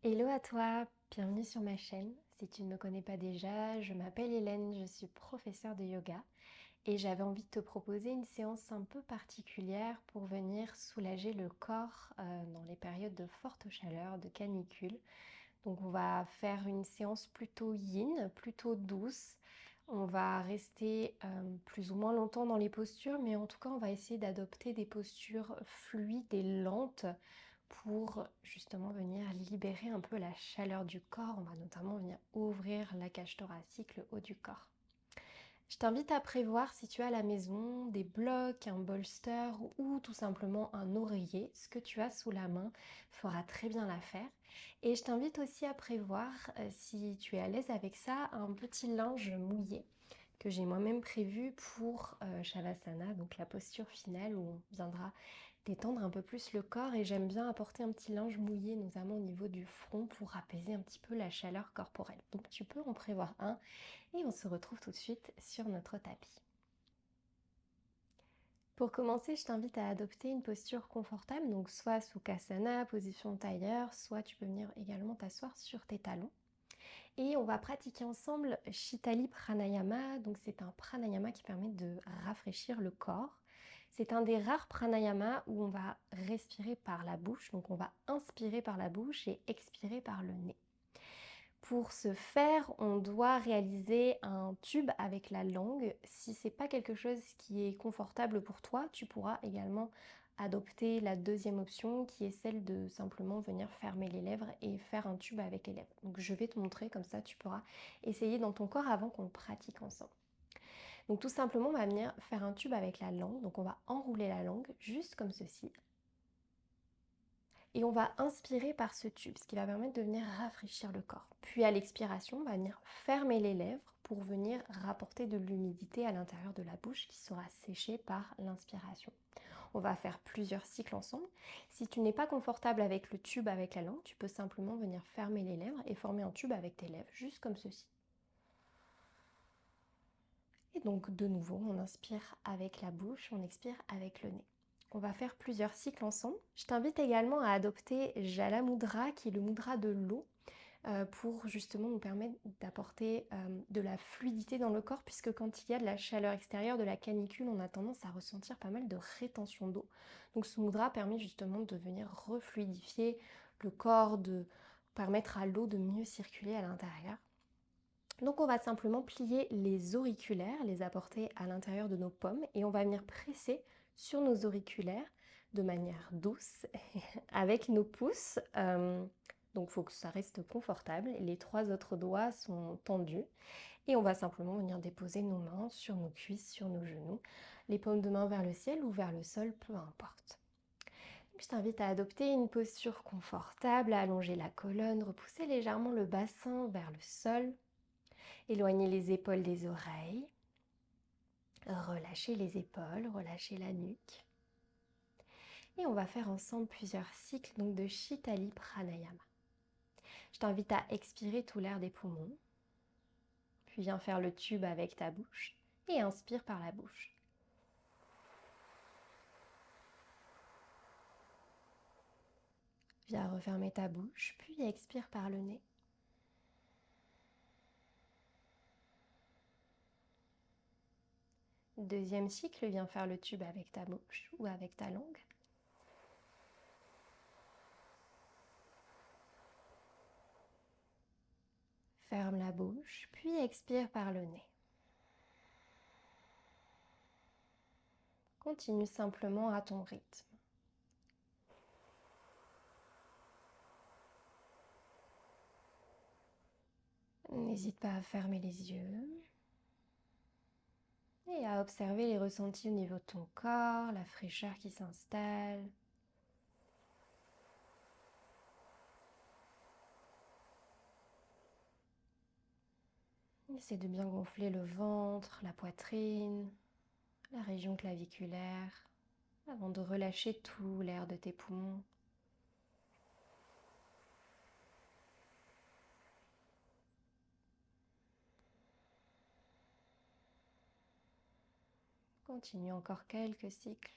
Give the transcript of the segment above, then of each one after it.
Hello à toi, bienvenue sur ma chaîne. Si tu ne me connais pas déjà, je m'appelle Hélène, je suis professeure de yoga et j'avais envie de te proposer une séance un peu particulière pour venir soulager le corps dans les périodes de forte chaleur, de canicule. Donc on va faire une séance plutôt yin, plutôt douce. On va rester plus ou moins longtemps dans les postures, mais en tout cas on va essayer d'adopter des postures fluides et lentes pour justement venir libérer un peu la chaleur du corps. On va notamment venir ouvrir la cage thoracique, le haut du corps. Je t'invite à prévoir, si tu as à la maison, des blocs, un bolster ou tout simplement un oreiller. Ce que tu as sous la main fera très bien l'affaire. Et je t'invite aussi à prévoir, si tu es à l'aise avec ça, un petit linge mouillé que j'ai moi-même prévu pour Shavasana, donc la posture finale où on viendra détendre un peu plus le corps. Et j'aime bien apporter un petit linge mouillé, notamment au niveau du front, pour apaiser un petit peu la chaleur corporelle. Donc tu peux en prévoir un et on se retrouve tout de suite sur notre tapis. Pour commencer, je t'invite à adopter une posture confortable, donc soit Sukhasana, position tailleur, soit tu peux venir également t'asseoir sur tes talons. Et on va pratiquer ensemble Shitali Pranayama. Donc c'est un pranayama qui permet de rafraîchir le corps. C'est un des rares pranayamas où on va respirer par la bouche. Donc on va inspirer par la bouche et expirer par le nez. Pour ce faire, on doit réaliser un tube avec la langue. Si c'est pas quelque chose qui est confortable pour toi, tu pourras également adopter la deuxième option qui est celle de simplement venir fermer les lèvres et faire un tube avec les lèvres. Donc je vais te montrer, comme ça tu pourras essayer dans ton corps avant qu'on le pratique ensemble. Donc tout simplement, on va venir faire un tube avec la langue. Donc on va enrouler la langue juste comme ceci. Et on va inspirer par ce tube, ce qui va permettre de venir rafraîchir le corps. Puis à l'expiration, on va venir fermer les lèvres pour venir rapporter de l'humidité à l'intérieur de la bouche qui sera séchée par l'inspiration. On va faire plusieurs cycles ensemble. Si tu n'es pas confortable avec le tube avec la langue, tu peux simplement venir fermer les lèvres et former un tube avec tes lèvres, juste comme ceci. Et donc de nouveau, on inspire avec la bouche, on expire avec le nez. On va faire plusieurs cycles ensemble. Je t'invite également à adopter Jala Mudra, qui est le mudra de l'eau, pour justement nous permettre d'apporter de la fluidité dans le corps, puisque quand il y a de la chaleur extérieure, de la canicule, on a tendance à ressentir pas mal de rétention d'eau. Donc ce mudra permet justement de venir refluidifier le corps, de permettre à l'eau de mieux circuler à l'intérieur. Donc on va simplement plier les auriculaires, les apporter à l'intérieur de nos pommes et on va venir presser sur nos auriculaires de manière douce avec nos pouces. Donc il faut que ça reste confortable. Les 3 autres doigts sont tendus et on va simplement venir déposer nos mains sur nos cuisses, sur nos genoux, les paumes de main vers le ciel ou vers le sol, peu importe. Je t'invite à adopter une posture confortable, à allonger la colonne, repousser légèrement le bassin vers le sol. Éloignez les épaules des oreilles. Relâchez les épaules, relâchez la nuque. Et on va faire ensemble plusieurs cycles donc de Shitali Pranayama. Je t'invite à expirer tout l'air des poumons. Puis viens faire le tube avec ta bouche. Et inspire par la bouche. Viens refermer ta bouche, puis expire par le nez. Deuxième cycle, viens faire le tube avec ta bouche ou avec ta langue. Ferme la bouche, puis expire par le nez. Continue simplement à ton rythme. N'hésite pas à fermer les yeux et à observer les ressentis au niveau de ton corps, la fraîcheur qui s'installe. Essaie de bien gonfler le ventre, la poitrine, la région claviculaire, avant de relâcher tout l'air de tes poumons. Continue encore quelques cycles.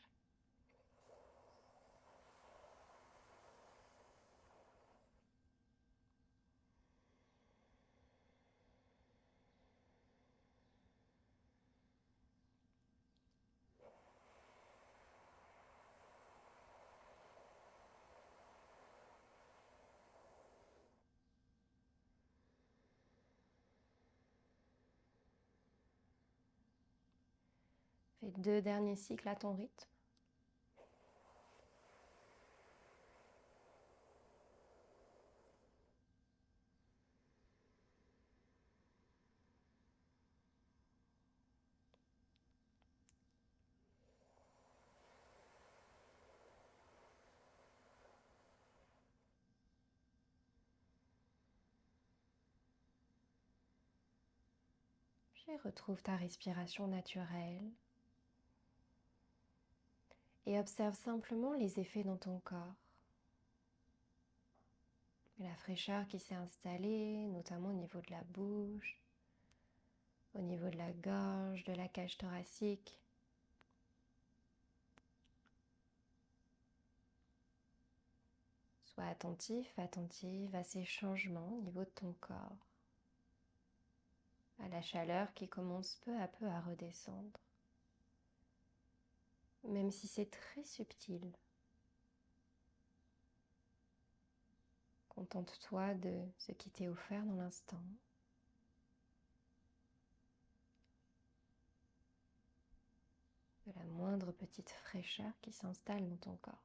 Fais 2 derniers cycles à ton rythme. Puis retrouve ta respiration naturelle et observe simplement les effets dans ton corps. La fraîcheur qui s'est installée, notamment au niveau de la bouche, au niveau de la gorge, de la cage thoracique. Sois attentif, attentive à ces changements au niveau de ton corps, à la chaleur qui commence peu à peu à redescendre, même si c'est très subtil. Contente-toi de ce qui t'est offert dans l'instant. De la moindre petite fraîcheur qui s'installe dans ton corps.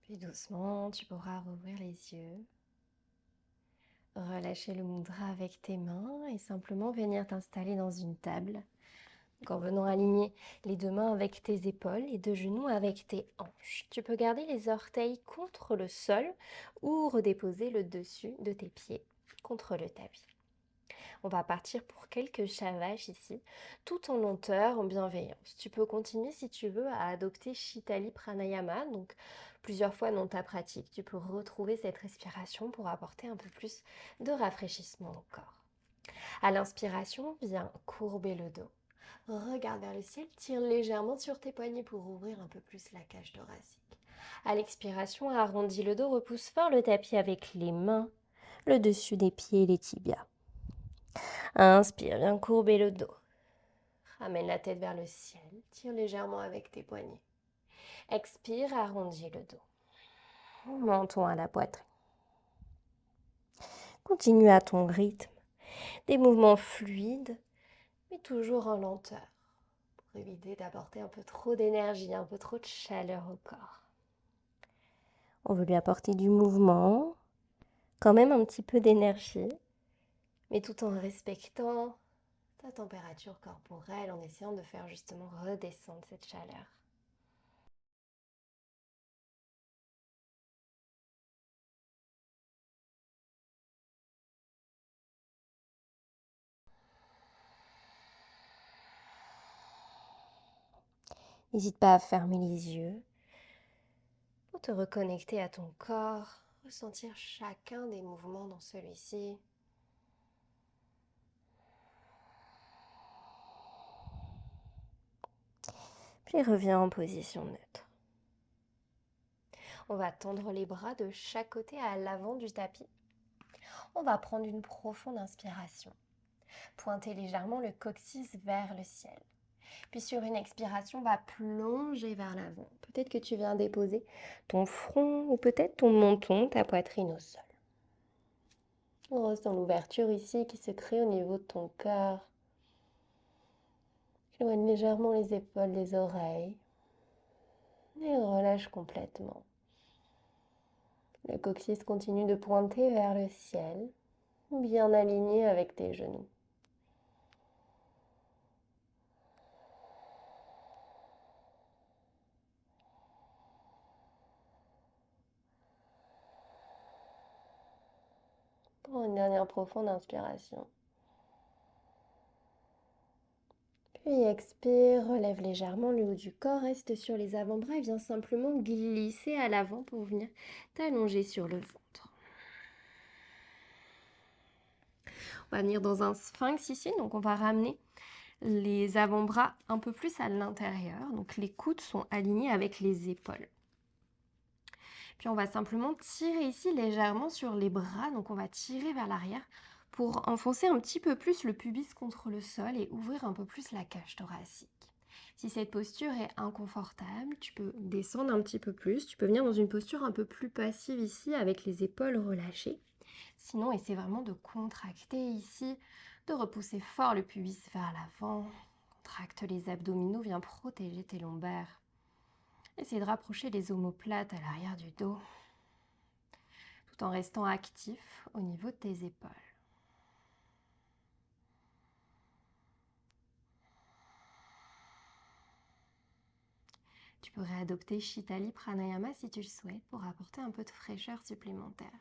Puis doucement, tu pourras rouvrir les yeux, relâcher le mudra avec tes mains et simplement venir t'installer dans une table. Donc en venant aligner les 2 mains avec tes épaules, les 2 genoux avec tes hanches. Tu peux garder les orteils contre le sol ou redéposer le dessus de tes pieds contre le tapis. On va partir pour quelques shavash ici, tout en lenteur, en bienveillance. Tu peux continuer si tu veux à adopter Shitali Pranayama, donc plusieurs fois dans ta pratique. Tu peux retrouver cette respiration pour apporter un peu plus de rafraîchissement au corps. À l'inspiration, viens courber le dos. Regarde vers le ciel, tire légèrement sur tes poignets pour ouvrir un peu plus la cage thoracique. À l'expiration, arrondis le dos, repousse fort le tapis avec les mains, le dessus des pieds et les tibias. Inspire, viens courber le dos. Ramène la tête vers le ciel, tire légèrement avec tes poignets. Expire, arrondis le dos. Menton à la poitrine. Continue à ton rythme. Des mouvements fluides, mais toujours en lenteur, pour éviter d'apporter un peu trop d'énergie, un peu trop de chaleur au corps. On veut lui apporter du mouvement, quand même un petit peu d'énergie, mais tout en respectant ta température corporelle, en essayant de faire justement redescendre cette chaleur. N'hésite pas à fermer les yeux pour te reconnecter à ton corps, ressentir chacun des mouvements dans celui-ci. Puis reviens en position neutre. On va tendre les bras de chaque côté à l'avant du tapis. On va prendre une profonde inspiration. Pointer légèrement le coccyx vers le ciel. Puis sur une expiration, on va plonger vers l'avant. Peut-être que tu viens déposer ton front ou peut-être ton menton, ta poitrine au sol. On ressent l'ouverture ici qui se crée au niveau de ton cœur. Éloigne légèrement les épaules des oreilles et relâche complètement. Le coccyx continue de pointer vers le ciel, bien aligné avec tes genoux. Prends une dernière profonde inspiration. Puis expire, relève légèrement le haut du corps, reste sur les avant-bras et viens simplement glisser à l'avant pour venir t'allonger sur le ventre. On va venir dans un sphinx ici, donc on va ramener les avant-bras un peu plus à l'intérieur. Donc les coudes sont alignés avec les épaules. Puis on va simplement tirer ici légèrement sur les bras, donc on va tirer vers l'arrière pour enfoncer un petit peu plus le pubis contre le sol et ouvrir un peu plus la cage thoracique. Si cette posture est inconfortable, tu peux descendre un petit peu plus. Tu peux venir dans une posture un peu plus passive ici avec les épaules relâchées. Sinon, essaie vraiment de contracter ici, de repousser fort le pubis vers l'avant. Contracte les abdominaux, viens protéger tes lombaires. Essaie de rapprocher les omoplates à l'arrière du dos, tout en restant actif au niveau de tes épaules. Tu pourrais adopter Shitali Pranayama si tu le souhaites pour apporter un peu de fraîcheur supplémentaire.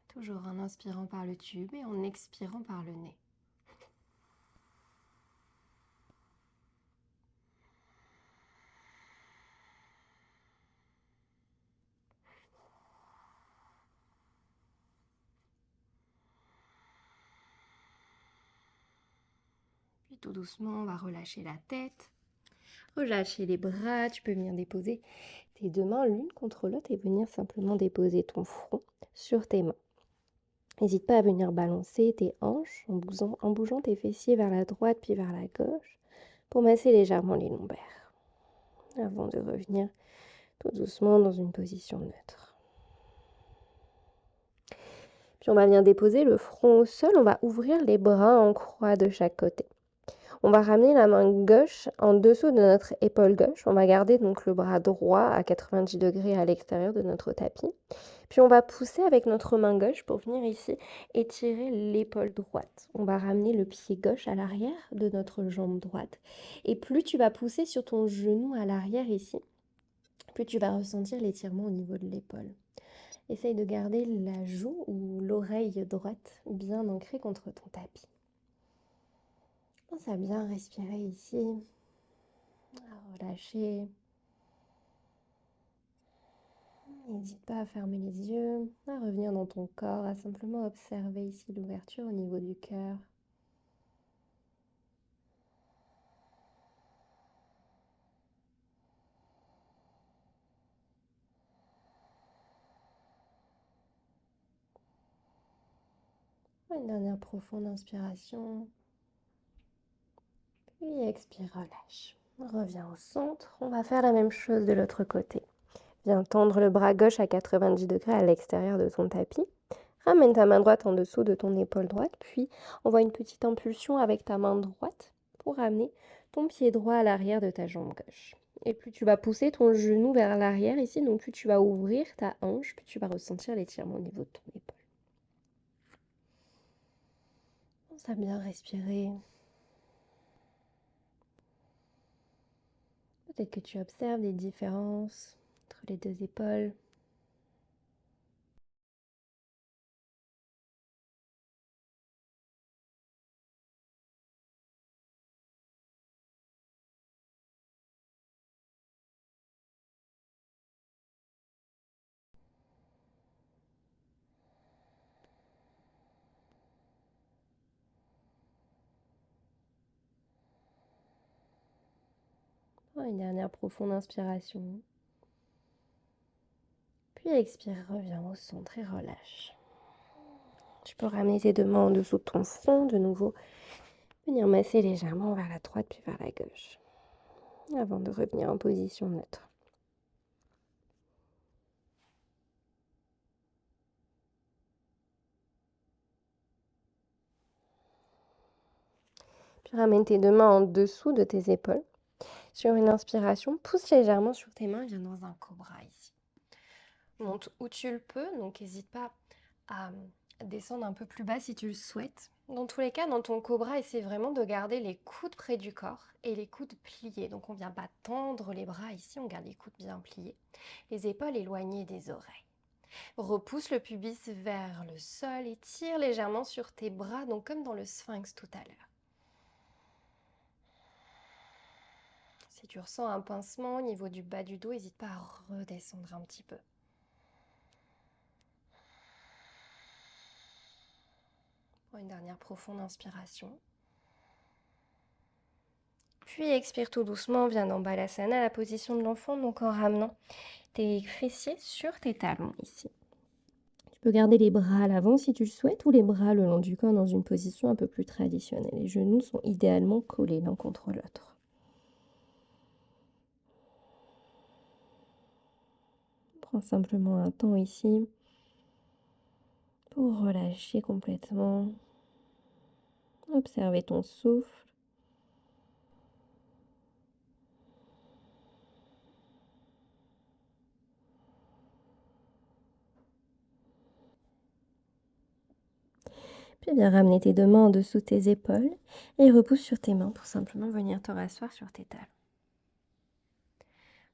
Toujours en inspirant par le tube et en expirant par le nez. Puis tout doucement, on va relâcher la tête, relâcher les bras. Tu peux venir déposer tes deux mains l'une contre l'autre et venir simplement déposer ton front sur tes mains. N'hésite pas à venir balancer tes hanches en bougeant tes fessiers vers la droite puis vers la gauche pour masser légèrement les lombaires avant de revenir tout doucement dans une position neutre. Puis on va venir déposer le front au sol, on va ouvrir les bras en croix de chaque côté. On va ramener la main gauche en dessous de notre épaule gauche. On va garder donc le bras droit à 90 degrés à l'extérieur de notre tapis. Puis on va pousser avec notre main gauche pour venir ici étirer l'épaule droite. On va ramener le pied gauche à l'arrière de notre jambe droite. Et plus tu vas pousser sur ton genou à l'arrière ici, plus tu vas ressentir l'étirement au niveau de l'épaule. Essaye de garder la joue ou l'oreille droite bien ancrée contre ton tapis. Pense à bien respirer ici, à relâcher. N'hésite pas à fermer les yeux, à revenir dans ton corps, à simplement observer ici l'ouverture au niveau du cœur. Une dernière profonde inspiration. Puis expire, relâche. Reviens au centre. On va faire la même chose de l'autre côté. Viens tendre le bras gauche à 90 degrés à l'extérieur de ton tapis. Ramène ta main droite en dessous de ton épaule droite, puis envoie une petite impulsion avec ta main droite pour ramener ton pied droit à l'arrière de ta jambe gauche. Et plus tu vas pousser ton genou vers l'arrière ici, donc plus tu vas ouvrir ta hanche, plus tu vas ressentir l'étirement au niveau de ton épaule. Pense à bien respirer. Peut-être que tu observes des différences entre les deux épaules. Une dernière profonde inspiration. Puis expire, reviens au centre et relâche. Tu peux ramener tes deux mains en dessous de ton front, de nouveau venir masser légèrement vers la droite puis vers la gauche, avant de revenir en position neutre. Puis ramène tes deux mains en dessous de tes épaules. Sur une inspiration, pousse légèrement sur tes mains, viens dans un cobra ici. Monte où tu le peux, donc n'hésite pas à descendre un peu plus bas si tu le souhaites. Dans tous les cas, dans ton cobra, essaie vraiment de garder les coudes près du corps et les coudes pliés. Donc on ne vient pas tendre les bras ici, on garde les coudes bien pliés, les épaules éloignées des oreilles. Repousse le pubis vers le sol et tire légèrement sur tes bras, donc comme dans le sphinx tout à l'heure. Si tu ressens un pincement au niveau du bas du dos, n'hésite pas à redescendre un petit peu. Une dernière profonde inspiration. Puis expire tout doucement, viens dans Balasana, la position de l'enfant, donc en ramenant tes fessiers sur tes talons ici. Tu peux garder les bras à l'avant si tu le souhaites ou les bras le long du corps dans une position un peu plus traditionnelle. Les genoux sont idéalement collés l'un contre l'autre. Prends simplement un temps ici pour relâcher complètement, observer ton souffle. Puis viens ramener tes deux mains en dessous de tes épaules et repousse sur tes mains pour simplement venir te rasseoir sur tes talons.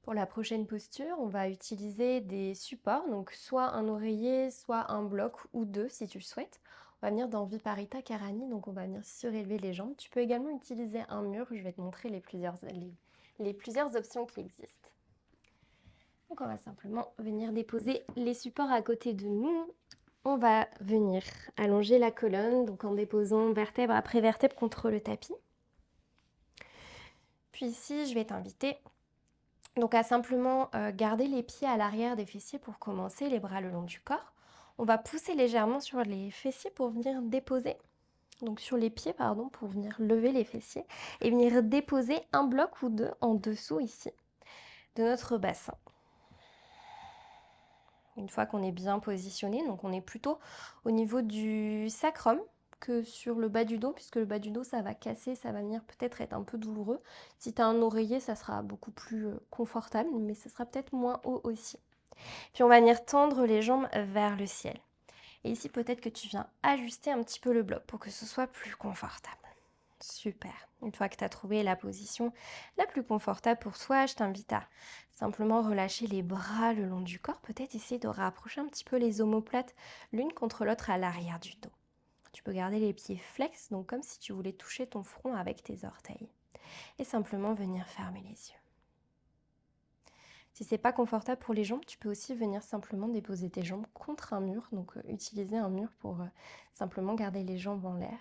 Pour la prochaine posture, on va utiliser des supports, donc soit un oreiller, soit un bloc ou deux si tu le souhaites. On va venir dans Viparita Karani, donc on va venir surélever les jambes. Tu peux également utiliser un mur, je vais te montrer les plusieurs options qui existent. Donc on va simplement venir déposer les supports à côté de nous. On va venir allonger la colonne, donc en déposant vertèbre après vertèbre contre le tapis. Puis ici, je vais t'inviter donc à simplement garder les pieds à l'arrière des fessiers pour commencer, les bras le long du corps. On va pousser légèrement sur les fessiers pour venir déposer, donc sur les pieds, pardon, pour venir lever les fessiers et venir déposer un bloc ou deux en dessous ici de notre bassin. Une fois qu'on est bien positionné, donc on est plutôt au niveau du sacrum que sur le bas du dos, puisque le bas du dos, ça va casser, ça va venir peut-être être un peu douloureux. Si tu as un oreiller, ça sera beaucoup plus confortable, mais ça sera peut-être moins haut aussi. Puis on va venir tendre les jambes vers le ciel. Et ici, peut-être que tu viens ajuster un petit peu le bloc pour que ce soit plus confortable. Super. Une fois que tu as trouvé la position la plus confortable pour toi, je t'invite à simplement relâcher les bras le long du corps. Peut-être essayer de rapprocher un petit peu les omoplates l'une contre l'autre à l'arrière du dos. Tu peux garder les pieds flex, donc comme si tu voulais toucher ton front avec tes orteils. Et simplement venir fermer les yeux. Si c'est pas confortable pour les jambes, tu peux aussi venir simplement déposer tes jambes contre un mur. Donc utiliser un mur pour simplement garder les jambes en l'air.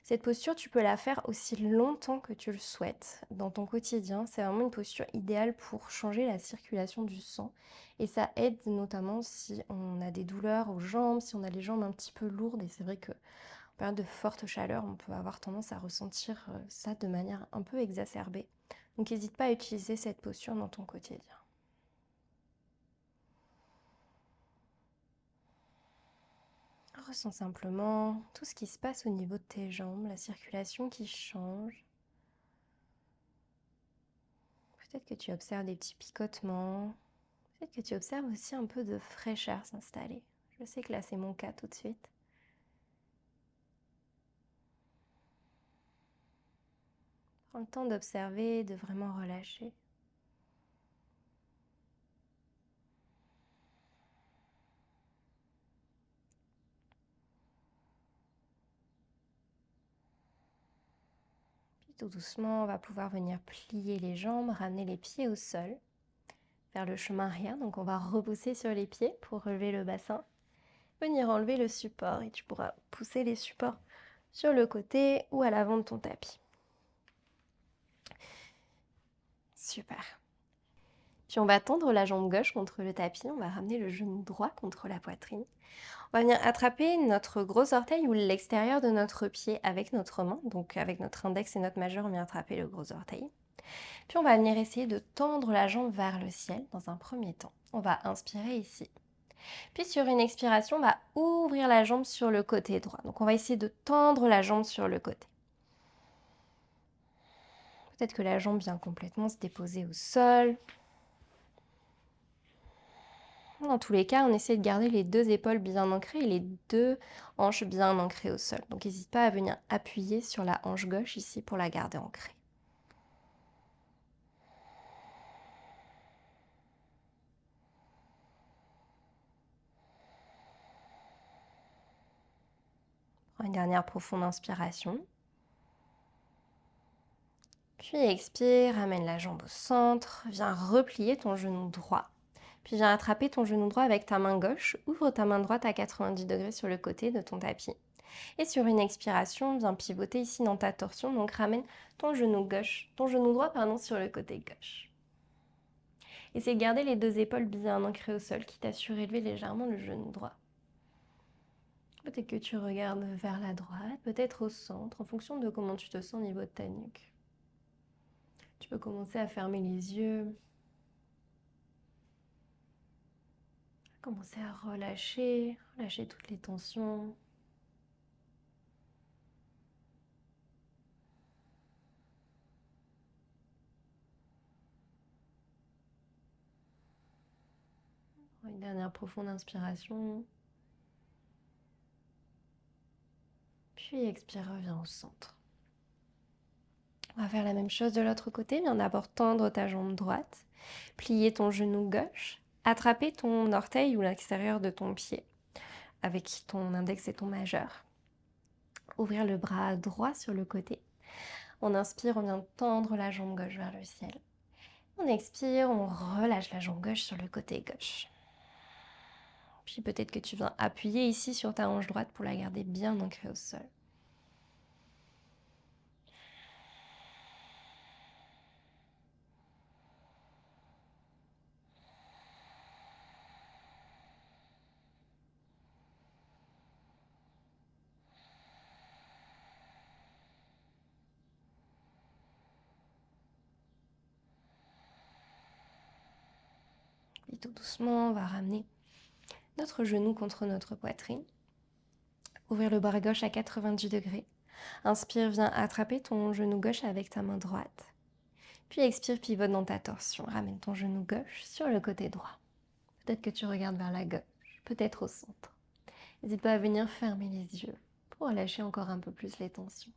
Cette posture, tu peux la faire aussi longtemps que tu le souhaites dans ton quotidien. C'est vraiment une posture idéale pour changer la circulation du sang. Et ça aide notamment si on a des douleurs aux jambes, si on a les jambes un petit peu lourdes. Et c'est vrai qu'en période de forte chaleur, on peut avoir tendance à ressentir ça de manière un peu exacerbée. Donc n'hésite pas à utiliser cette posture dans ton quotidien. Ressens simplement tout ce qui se passe au niveau de tes jambes, la circulation qui change. Peut-être que tu observes des petits picotements. Peut-être que tu observes aussi un peu de fraîcheur s'installer. Je sais que là, c'est mon cas tout de suite. Prends le temps d'observer, de vraiment relâcher. Puis tout doucement, on va pouvoir venir plier les jambes, ramener les pieds au sol, faire le chemin arrière. Donc on va repousser sur les pieds pour relever le bassin. Venir enlever le support et tu pourras pousser les supports sur le côté ou à l'avant de ton tapis. Super. Puis on va tendre la jambe gauche contre le tapis, on va ramener le genou droit contre la poitrine. On va venir attraper notre gros orteil ou l'extérieur de notre pied avec notre main. Donc avec notre index et notre majeur, on vient attraper le gros orteil. Puis on va venir essayer de tendre la jambe vers le ciel dans un premier temps. On va inspirer ici. Puis sur une expiration, on va ouvrir la jambe sur le côté droit. Donc on va essayer de tendre la jambe sur le côté. Peut-être que la jambe vient complètement se déposer au sol. Dans tous les cas, on essaie de garder les deux épaules bien ancrées et les deux hanches bien ancrées au sol. Donc n'hésite pas à venir appuyer sur la hanche gauche ici pour la garder ancrée. Prends une dernière profonde inspiration. Puis expire, ramène la jambe au centre, viens replier ton genou droit. Puis viens attraper ton genou droit avec ta main gauche, ouvre ta main droite à 90 degrés sur le côté de ton tapis. Et sur une expiration, viens pivoter ici dans ta torsion, donc ramène ton genou droit sur le côté gauche. Essaye de garder les deux épaules bien ancrées au sol, quitte à surélever légèrement le genou droit. Peut-être que tu regardes vers la droite, peut-être au centre, en fonction de comment tu te sens au niveau de ta nuque. Tu peux commencer à fermer les yeux, commencer à relâcher, relâcher toutes les tensions. Une dernière profonde inspiration. Puis expire, reviens au centre. On va faire la même chose de l'autre côté. Viens d'abord tendre ta jambe droite, plier ton genou gauche, attraper ton orteil ou l'extérieur de ton pied avec ton index et ton majeur. Ouvrir le bras droit sur le côté. On inspire, on vient tendre la jambe gauche vers le ciel. On expire, on relâche la jambe gauche sur le côté gauche. Puis peut-être que tu viens appuyer ici sur ta hanche droite pour la garder bien ancrée au sol. Et tout doucement, on va ramener notre genou contre notre poitrine. Ouvrir le bras gauche à 90 degrés. Inspire, viens attraper ton genou gauche avec ta main droite. Puis expire, pivote dans ta torsion. Ramène ton genou gauche sur le côté droit. Peut-être que tu regardes vers la gauche, peut-être au centre. N'hésite pas à venir fermer les yeux pour relâcher encore un peu plus les tensions.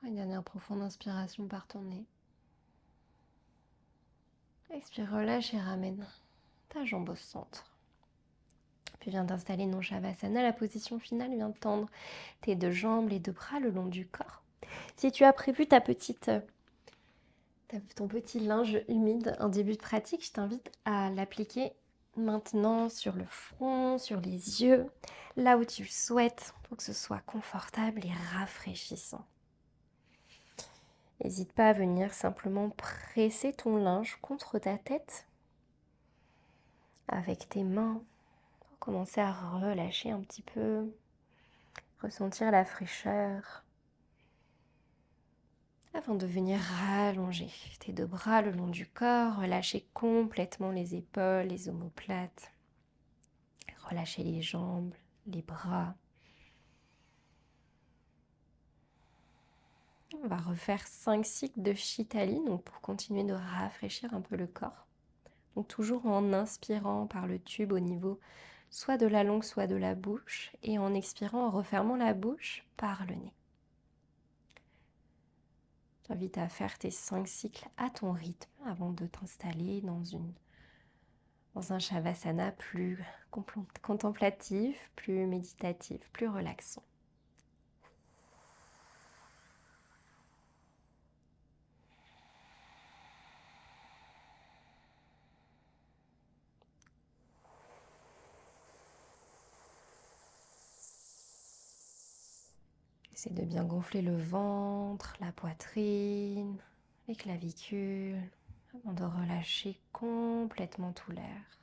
Prends une dernière profonde inspiration par ton nez. Expire, relâche et ramène ta jambe au centre. Puis viens t'installer dans Shavasana, la position finale. Viens tendre tes deux jambes, les deux bras le long du corps. Si tu as prévu ton petit linge humide en début de pratique, je t'invite à l'appliquer maintenant sur le front, sur les yeux, là où tu le souhaites, pour que ce soit confortable et rafraîchissant. N'hésite pas à venir simplement presser ton linge contre ta tête avec tes mains pour commencer à relâcher un petit peu, ressentir la fraîcheur avant de venir rallonger tes deux bras le long du corps, relâcher complètement les épaules, les omoplates, relâcher les jambes, les bras. On va refaire 5 cycles de Shitali, donc pour continuer de rafraîchir un peu le corps. Donc toujours en inspirant par le tube au niveau soit de la langue, soit de la bouche, et en expirant, en refermant la bouche par le nez. Je t'invite à faire tes 5 cycles à ton rythme avant de t'installer dans un Shavasana plus contemplatif, plus méditatif, plus relaxant. Essaie de bien gonfler le ventre, la poitrine, les clavicules, avant de relâcher complètement tout l'air.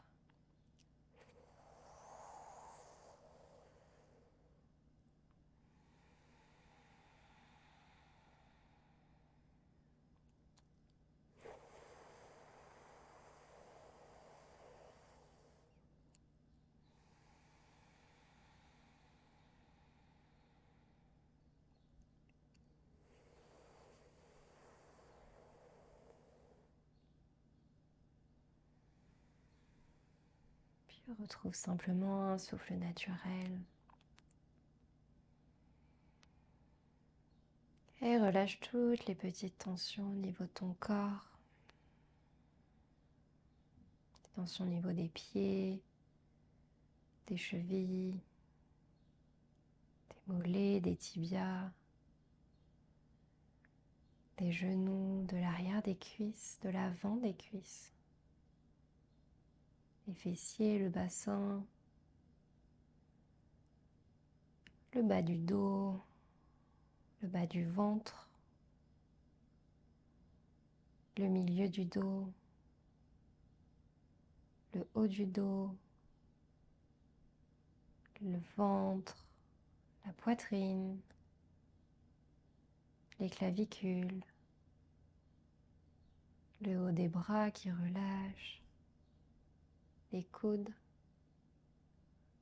Puis retrouve simplement un souffle naturel. Et relâche toutes les petites tensions au niveau de ton corps. Tensions au niveau des pieds, des chevilles, des mollets, des tibias, des genoux, de l'arrière des cuisses, de l'avant des cuisses, les fessiers, le bassin, le bas du dos, le bas du ventre, le milieu du dos, le haut du dos, le ventre, la poitrine, les clavicules, le haut des bras qui relâche, les coudes,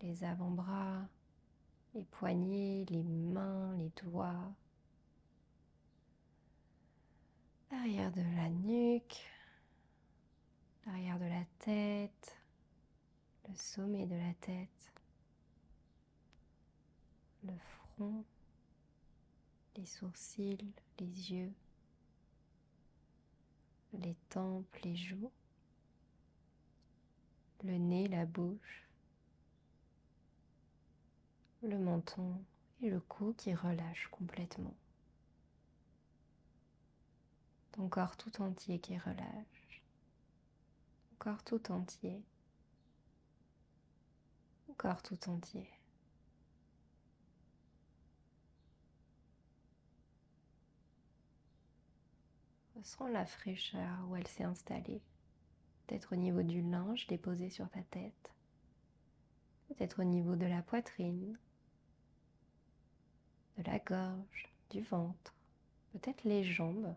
les avant-bras, les poignets, les mains, les doigts, l'arrière de la nuque, l'arrière de la tête, le sommet de la tête, le front, les sourcils, les yeux, les tempes, les joues, le nez, la bouche, le menton et le cou qui relâche complètement. Ton corps tout entier qui relâche. Ton corps tout entier. Ton corps tout entier. Ressens la fraîcheur où elle s'est installée. Peut-être au niveau du linge déposé sur ta tête. Peut-être au niveau de la poitrine, de la gorge, du ventre. Peut-être les jambes.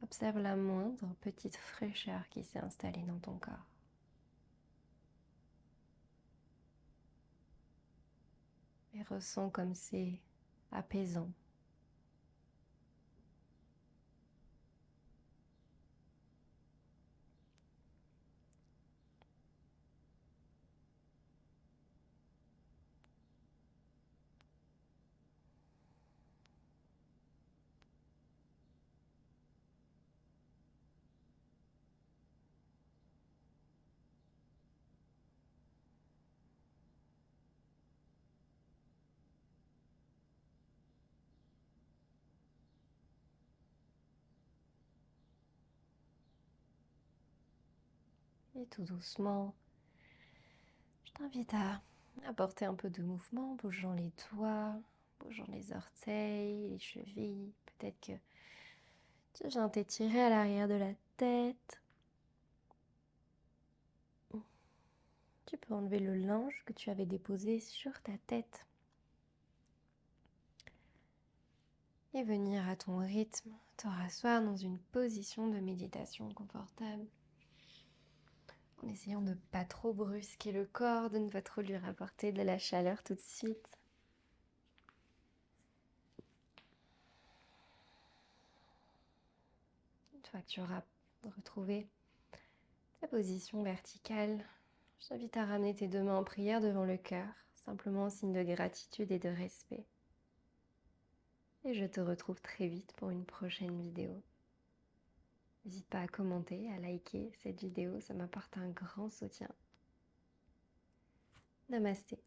Observe la moindre petite fraîcheur qui s'est installée dans ton corps. Et ressens comme c'est apaisant. Et tout doucement, je t'invite à apporter un peu de mouvement, bougeant les doigts, bougeant les orteils, les chevilles. Peut-être que tu viens t'étirer à l'arrière de la tête. Tu peux enlever le linge que tu avais déposé sur ta tête et venir à ton rythme te rasseoir dans une position de méditation confortable. En essayant de ne pas trop brusquer le corps, de ne pas trop lui rapporter de la chaleur tout de suite. Une fois que tu auras retrouvé ta position verticale, je t'invite à ramener tes deux mains en prière devant le cœur, simplement en signe de gratitude et de respect. Et je te retrouve très vite pour une prochaine vidéo. N'hésite pas à commenter, à liker cette vidéo, ça m'apporte un grand soutien. Namasté.